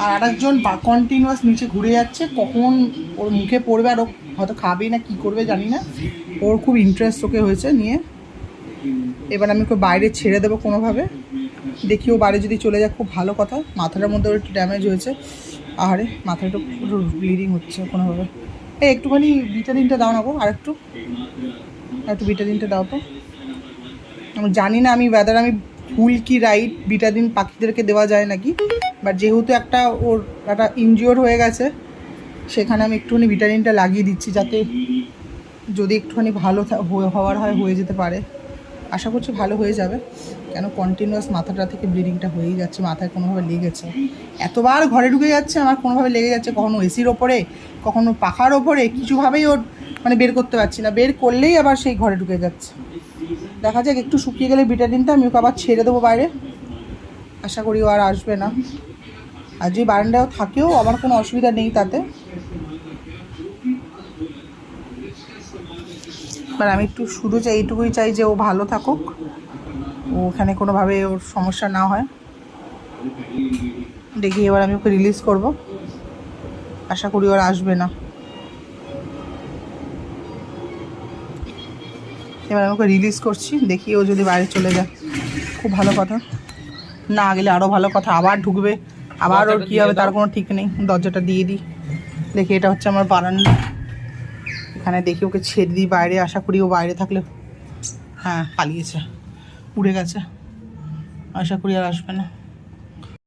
আর আরেকজন কন্টিনিউয়াস নিচে ঘুরে যাচ্ছে, কখন ওর মুখে পড়বে আর ও হয়তো খাবে না কী করবে জানি না, ওর খুব ইন্টারেস্ট ওকে হয়েছে নিয়ে। এবার আমি ওকে বাইরে ছেড়ে দেবো কোনোভাবে, দেখি ও বাইরে যদি চলে যায় খুব ভালো কথা। মাথাটার মধ্যে ওর একটু ড্যামেজ হয়েছে, আহারে মাথাটা একটু পুরো ব্লিডিং হচ্ছে কোনোভাবে। এই একটুখানি ভিটামিনটা দাও না গো, আর একটু ভিটামিনটা দাও তো। আমি জানি না আমি ওয়েদার আমি ভুল কি রাইট, ভিটামিন পাখিদেরকে দেওয়া যায় নাকি, বাট যেহেতু একটা ওর একটা ইনজিওর হয়ে গেছে, সেখানে আমি একটুখানি ভিটামিনটা লাগিয়ে দিচ্ছি, যাতে যদি একটুখানি ভালো হওয়ার হয় হয়ে যেতে পারে। আশা করছি ভালো হয়ে যাবে, কেন কন্টিনিউয়াস মাথাটা থেকে ব্লিডিংটা হয়েই যাচ্ছে, মাথায় কোনোভাবে লেগেছে, এতবার ঘরে ঢুকে যাচ্ছে আমার কোনোভাবে লেগে যাচ্ছে, কখনো এসির ওপরে কখনো পাখার ওপরে, কিছুভাবেই ওর মানে বের করতে পারছি না, বের করলেই আবার সেই ঘরে ঢুকে যাচ্ছে। দেখা যাক, একটু শুকিয়ে গেলে ভিটামিনটা আমি ওকে আবার ছেড়ে দেবো বাইরে, আশা করি ও আর আসবে না। আর যে বারান্দায় থাকেও আমার কোনো অসুবিধা নেই তাতে। এবার আমি একটু শুধু চাই, এইটুকুই চাই যে ও ভালো থাকুক, ও ওখানে কোনোভাবে ওর সমস্যা না হয়। দেখি এবার আমি ওকে রিলিজ করব, আশা করি ওর আসবে না। এবার আমি ওকে রিলিজ করছি, দেখি ও যদি বাইরে চলে যায় খুব ভালো কথা, না গেলে আরও ভালো কথা, আবার ঢুকবে, আবার ওর কী হবে তার কোনো ঠিক নেই। দরজাটা দিয়ে দিই, দেখি এটা হচ্ছে আমার বারান্দা, এখানে দেখি ওকে ছেড়ে দিই বাইরে, আশা করি ও বাইরে থাকলে, হ্যাঁ পালিয়েছে, উড়ে গেছে, আশা করি আর আসবে না।